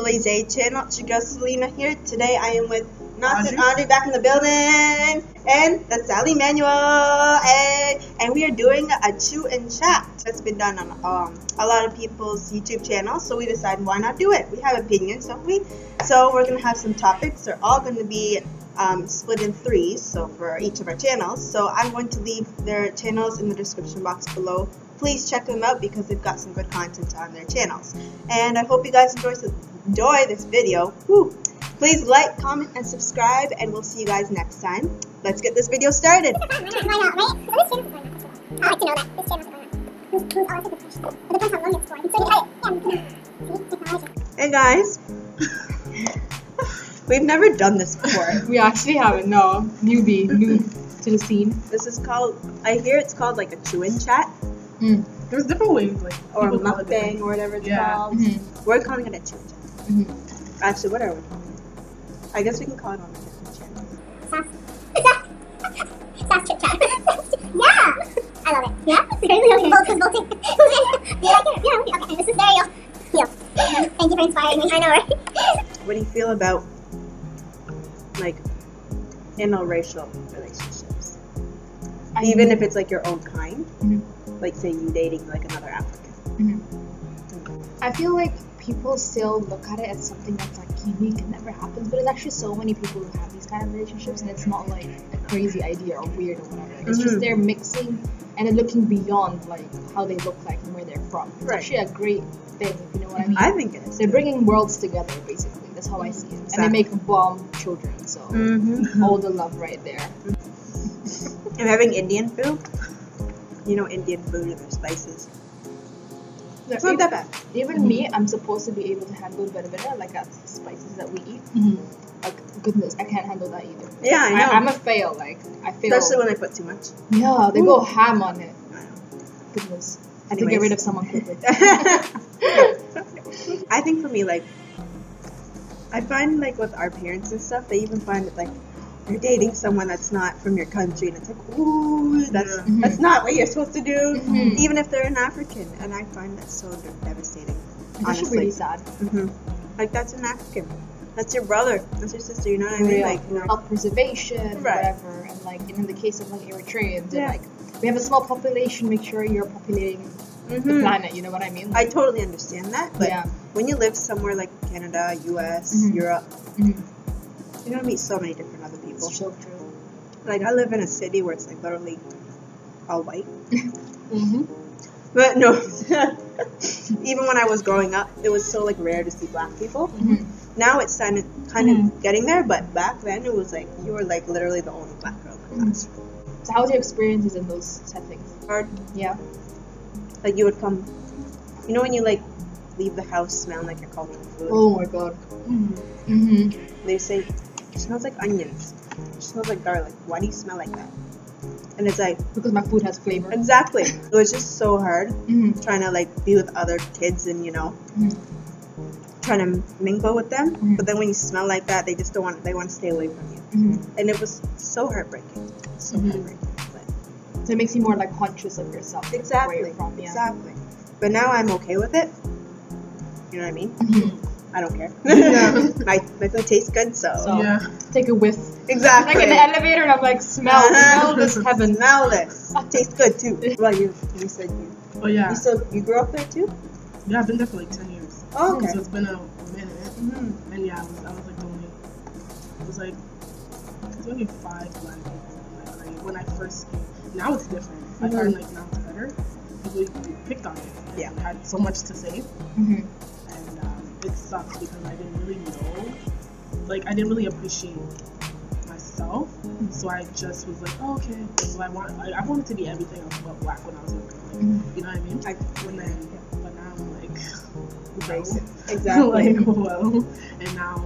Lizay channel. It's your girl Selena here. Today I am with Audrey back in the building, and that's Sally Manuel, and we are doing a chew and chat that's been done on a lot of people's YouTube channels. So we decided why not do it? We have opinions, don't we? So we're gonna have some topics. They're all going to be split in threes, so for each of our channels. So I'm going to leave their channels in the description box below. Please check them out because they've got some good content on their channels. And I hope you guys enjoy this video. Woo. Please like, comment, and subscribe, and we'll see you guys next time. Let's get this video started. Why not, right? So this channel is going on. I like to know that. This channel is going on. Who's all it depends how long it's for. So you edit. See? Technology. Hey guys. We've never done this before. We actually haven't, no. New to the scene. This is called, I hear it's called like a chew-in chat. There's different ways, like, or a mukbang or whatever it's called. We're calling it a chew-in chat. Actually, what are we calling it? I guess we can call it on the different channels. Sass chit chat. Yeah! I love it. Yeah? It's crazy. Okay. Voting. Who's in? Do you like it? Yeah, okay. This is Dario. Yo. Thank you for inspiring me. I know, right? What do you feel about, like, interracial relationships? Even if it's like your own kind? Like, say you dating like another African. I feel like people still look at it as something that's like unique and never happens, but there's actually so many people who have these kind of relationships, and it's not like a crazy idea or weird or whatever. Like, it's just they're mixing and then looking beyond like how they look like and where they're from. It's actually a great thing, if you know what I mean. I think it is. They're bringing worlds together, basically. That's how I see it. Exactly. And they make bomb children, so all the love right there. I'm having Indian food. You know, Indian food and their spices. It's not that bad. Even me, I'm supposed to be able to handle better, like spices that we eat. Like, goodness, I can't handle that either. Yeah, I know. I'm a fail. Like, I fail. Especially when I put too much. Yeah, they go ham on it. I know. Goodness. I have to get rid of someone quickly. I think for me, like, I find like with our parents and stuff, they even find it like, you're dating someone that's not from your country, and it's like, ooh, that's not what you're supposed to do, even if they're an African. And I find that so devastating. It's actually really sad. Like, that's an African. That's your brother. That's your sister. You know what I mean? Like, you know, health preservation, whatever. And like in the case of like Eritreans, like we have a small population. Make sure you're populating the planet. You know what I mean? Like, I totally understand that, but when you live somewhere like Canada, U.S., Europe. You're gonna meet so many different other people. So true. Like, I live in a city where it's like literally all white. But no, even when I was growing up, it was so like rare to see black people. Now it's kind of getting there, but back then it was like you were like literally the only black girl in the classroom. So how was your experiences in those settings? Hard. Yeah. Like, you would come, you know, when you like leave the house smelling like your cultural food. Oh my god. They say, it smells like onions. It smells like garlic. Why do you smell like that? And it's like, because my food has flavor. Exactly. It was just so hard trying to like be with other kids and, you know, trying to mingle with them. But then when you smell like that, they just they want to stay away from you. And it was so heartbreaking. So heartbreaking. But so it makes you more like conscious of yourself. Exactly. Where you're from, Exactly. But now I'm okay with it. You know what I mean? I don't care. My food tastes good, so take a whiff. Exactly. Like in the elevator, and I'm like, smell this heaven. Smell this. Tastes good too. Well, you said you. Oh yeah. You grew up there too? Yeah, I've been there for like 10 years. Oh, okay. So it's been a minute. And yeah, I was like the only. It was like there's only 5 black people when I first came. Now it's different. I find like now it's better. People picked on it. Yeah. I had so much to say. It sucks because I didn't really know, like, I didn't really appreciate myself, so I just was like, oh, okay, so I wanted to be everything else but black when I was younger, like, you know what I mean? But now I'm like, no. Exactly. Like, well, and now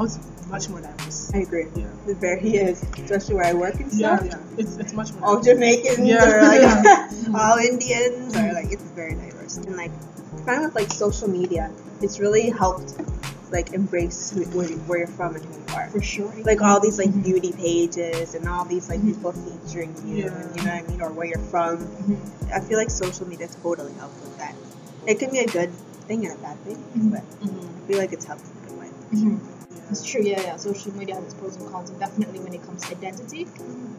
it's much more diverse. I agree. Yeah. It very is, especially where I work and stuff. Yeah. It's much more all diverse. Jamaicans or like all Indians, or like, it's very diverse. And like, kind of with like social media, it's really helped like embrace where you're from and who you are. For sure. Like all these like beauty pages and all these like people featuring you, and you know what I mean, or where you're from. I feel like social media totally helped with that. It can be a good thing and a bad thing, but I feel like it's helped in a good way. It's true, yeah. Social media has its pros and cons, and definitely when it comes to identity,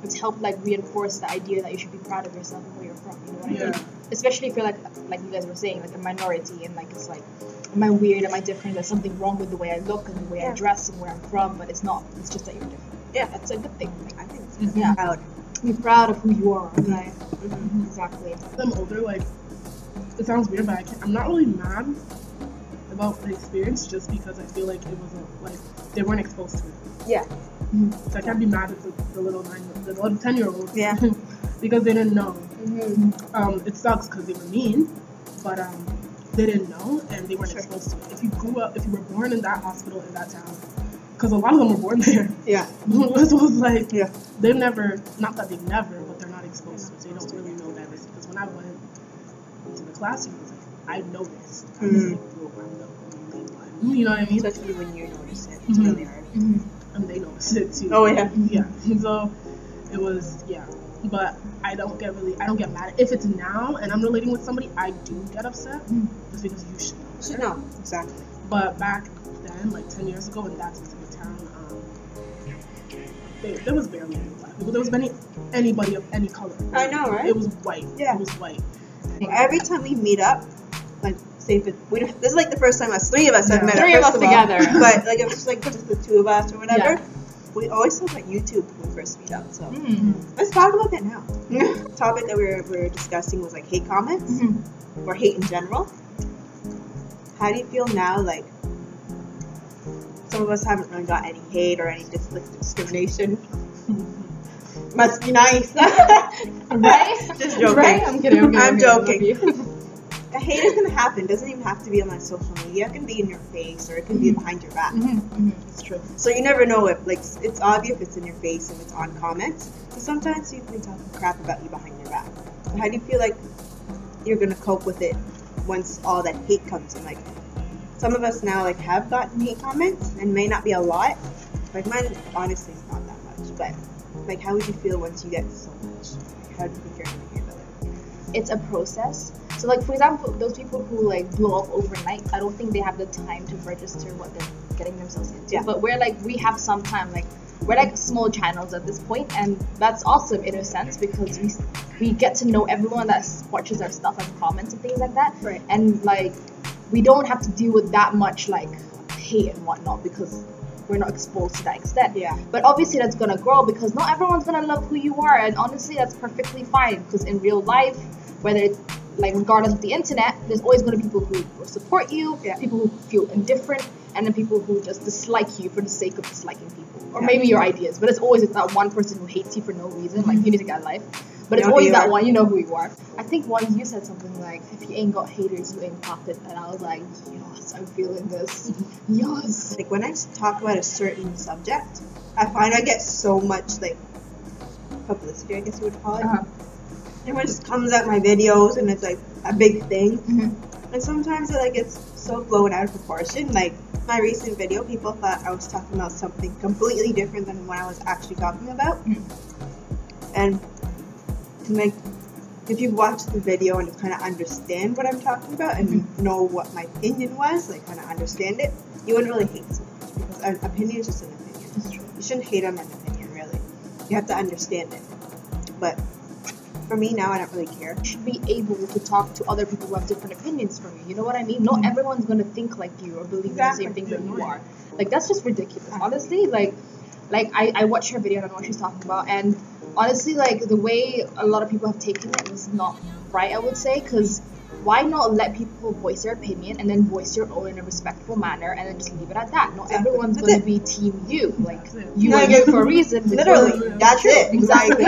it's helped like reinforce the idea that you should be proud of yourself and where you're from. You know what I mean? Especially if you're like you guys were saying, like a minority, and like it's like, am I weird? Am I different? There's something wrong with the way I look and the way I dress and where I'm from, but it's not. It's just that you're different. Yeah, that's a good thing. I think it's good. Proud. Be proud of who you are. Okay. Exactly. As I'm older, like it sounds weird, but I'm not really mad about the experience just because I feel like it wasn't like they weren't exposed to it. Yeah. So I can't be mad at the little 10-year-olds. Yeah. Because they didn't know. It sucks because they were mean, but they didn't know and they weren't exposed to it. If you were born in that hospital in that town, because a lot of them were born there. Yeah. It was like they've never, not that they've never, but they're not exposed to it. So they don't really know diversity. Because when I went into the classroom, I was like, I noticed. I was like, you know what I mean? Especially when you notice it, it's really hard. And they noticed it too. Oh yeah. Yeah. So it was but I don't get mad. If it's now and I'm relating with somebody, I do get upset. Just because you should know. You should know. Exactly. But back then, like 10 years ago, in that specific town, there was barely any black people. There was anybody of any color. I know, right? It was white. Yeah. It was white. Every time we meet up, like say if this is like the first time three of us have met. Three of us together. But like it was just like just the two of us or whatever. Yeah. We always talk about YouTube when we first meet up. So let's talk about that now. The topic that we were discussing was like hate comments or hate in general. How do you feel now? Like some of us haven't really got any hate or any discrimination. Must be nice. Right? Just joking. Right? I'm kidding. I'm joking. A hate is going to happen. It doesn't even have to be on my social media. It can be in your face or it can be behind your back. It's true. So you never know if, like, it's obvious if it's in your face and it's on comments. So sometimes you can talk crap about you behind your back. So how do you feel like you're going to cope with it once all that hate comes in? Like, some of us now, like, have gotten hate comments and may not be a lot. Like, mine, honestly, is not that much. But, like, how would you feel once you get so much? Like, how do you think you're going to handle it? It's a process. So, like, for example, those people who, like, blow up overnight, I don't think they have the time to register what they're getting themselves into. Yeah. But we have some time, like, we're, like, small channels at this point, and that's awesome in a sense because we get to know everyone that watches our stuff and comments and things like that. Right. And, like, we don't have to deal with that much, like, hate and whatnot because we're not exposed to that extent. Yeah. But obviously that's gonna grow because not everyone's gonna love who you are, and honestly that's perfectly fine because in real life, whether it's like regardless of the internet, there's always gonna be people who will support you, people who feel indifferent, and then people who just dislike you for the sake of disliking people. Or maybe your ideas, but it's always that one person who hates you for no reason, like you need to get a life. But it's always that one, you know who you are. I think once you said something like, if you ain't got haters, you ain't popped it. And I was like, yes, I'm feeling this. Yes. Like when I talk about a certain subject, I find I get so much like publicity, I guess you would call it. Everyone just comes at my videos and it's like a big thing. And sometimes it like gets so blown out of proportion. Like my recent video, people thought I was talking about something completely different than what I was actually talking about. And like, if you watch the video and you kind of understand what I'm talking about and know what my opinion was, like kind of understand it, you wouldn't really hate so much because an opinion is just an opinion. That's true. You shouldn't hate on an opinion, really. You have to understand it. But for me now, I don't really care. You should be able to talk to other people who have different opinions from you. You know what I mean? Not everyone's gonna think like you or believe in the same thing that you are. Like that's just ridiculous. Honestly, like I watched her video and I know what she's talking about, and honestly, like the way a lot of people have taken it was not right, I would say, because why not let people voice their opinion and then voice your own in a respectful manner and then just leave it at that? Not everyone's going to be team you. Like you are you for a reason. Literally, that's it. Exactly.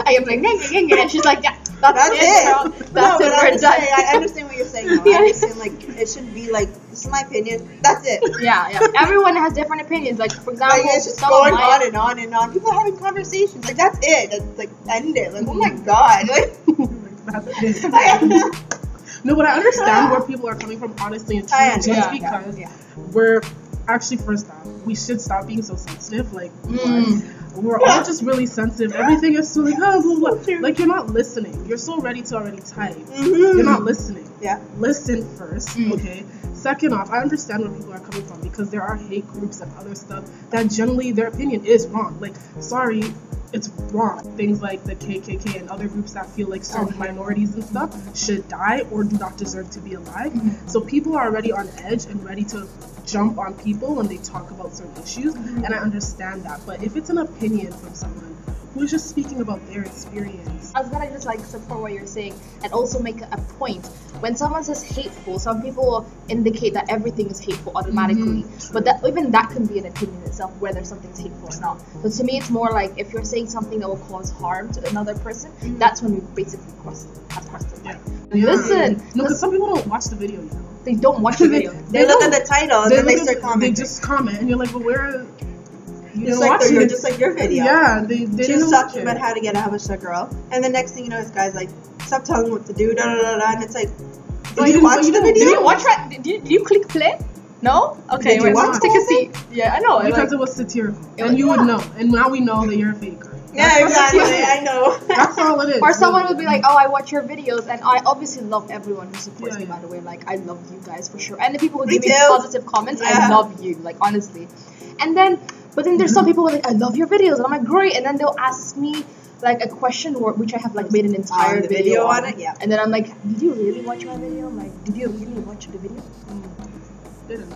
I am like, and she's like, yeah, that's it. Girl. That's it. We're done. I understand what you're saying. Though. I understand, like, it should be like, this is my opinion. That's it. Yeah. Everyone has different opinions. Like, for example, like, it's just going on and on and on. People are having conversations. Like, that's it. That's like, end it. Like, oh my god. Like, that's it. No, but I understand where people are coming from, honestly, and just because we're actually, first off, we should stop being so sensitive. Like, we're all just really sensitive. Everything is so like, oh, blah, blah. Like, you're not listening. You're so ready to already type. You're not listening. Yeah. Listen first, okay? Second off, I understand where people are coming from because there are hate groups and other stuff that generally their opinion is wrong. Like, sorry, it's wrong. Things like the KKK and other groups that feel like certain minorities and stuff should die or do not deserve to be alive. So people are already on edge and ready to jump on people when they talk about certain issues, and I understand that. But if it's an opinion from someone who is just speaking about their experience, I was gonna just like support what you're saying and also make a point. When someone says hateful, some people indicate that everything is hateful automatically. But that even that can be an opinion itself, whether something's hateful or not. So to me, it's more like if you're saying something that will cause harm to another person, that's when we basically cross the line. Listen, no, because some people don't watch the video. You know, they don't watch the video. They look at the title and then they start commenting. They just comment, and you're like, "But where?" Just like your video. Yeah, they just talking about how to get a Habesha girl, and the next thing you know, this guy's like, "Stop telling me what to do," and it's like, did you watch the video? Did you watch it? Did you click play? No? Okay, Did you watch take a seat. Yeah, I know. Because it was satirical, and you would know, and now we know that you're a faker. Yeah, exactly. I know. That's all it is. Or someone would be like, "Oh, I watch your videos," and I obviously love everyone who supports me. By the way, like I love you guys for sure, and the people who give me positive comments, I love you, like honestly. And then, but then there's some people who are like, "I love your videos," and I'm like, "Great," and then they'll ask me like a question which I have like made an entire video on it. Yeah. And then I'm like, "Did you really watch my video? Like, did you really watch the video?" Didn't.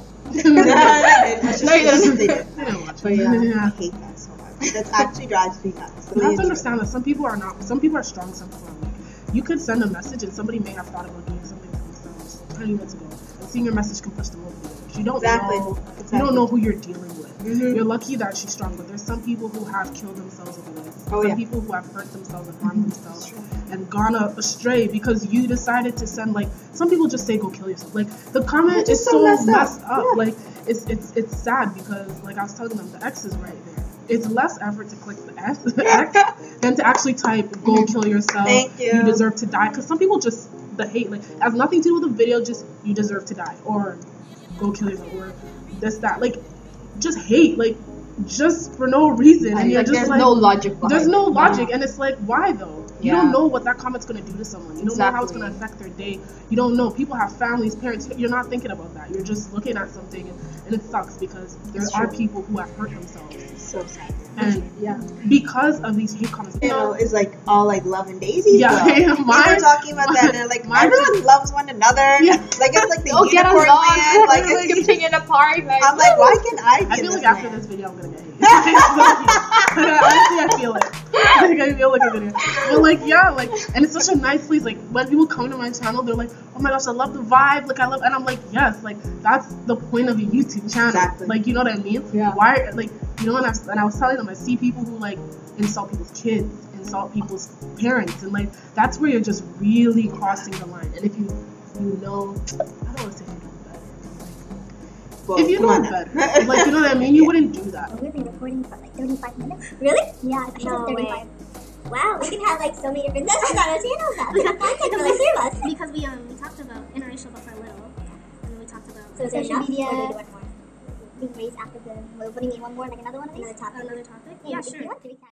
No, you didn't. They didn't watch it. But yeah, I hate that so much. That's actually drives me nuts. You have to understand that some people are not. Some people are strong. Some people are weak. You could send a message and somebody may have thought about doing something for themselves 20 minutes ago, and seeing your message can push them over the edge. You don't know. You don't know who you're dealing with. You're lucky that she's strong, but there's some people who have killed themselves over this. Some people who have hurt themselves and harmed themselves and gone astray because you decided to send, like, some people just say go kill yourself. Like, the comment is so messed up. Yeah. Like, it's sad because, like I was telling them, the X is right there. It's less effort to click the X than to actually type go kill yourself. Thank you. You deserve to die. Because some people just, the hate, like, has nothing to do with the video, just you deserve to die or go kill yourself or this, that. Like, just hate, like, just for no reason. And you're just there's like, no logic behind there's no it. logic, and it's like, why though? You don't know what that comment's gonna do to someone. You don't know how it's gonna affect their day. You don't know. People have families, parents. You're not thinking about that. You're just looking at something, and it sucks because there are people who have hurt themselves. It's so sad. And because of these hate comments, You know, it's like all like love and daisies. Yeah, people are talking about that, and they're like, everyone loves one another. Yeah. Like it's like the get unicorn along. land. Like it's skipping it apart. Like, I'm like, why can I? I feel like after this video, I'm gonna get hate. Honestly, I feel it. Like, I feel like a video. But like, yeah, like, and it's such a nice place. Like, when people come to my channel, they're like, "Oh my gosh, I love the vibe." Like, and I'm like, yes, like that's the point of a YouTube channel. Exactly. Like, you know what I mean? Yeah. Why, like, you know, and I was telling them, I see people who like insult people's kids, insult people's parents, and like that's where you're just really crossing the line. And if you know, I don't want to say you know better. Well, if you know better, like, you know what I mean, you wouldn't do that. We've been recording for like 35 minutes. Really? Yeah, I think it's 35. Wow, we can have like so many different dishes on our channels now. We have content for like 3 of us. Because we talked about interracial but for a little. And then we talked about Social media. Or do you want more? Being raised after the. What do you mean? One more? Like another one of these? another topic. Yeah, Yeah, sure.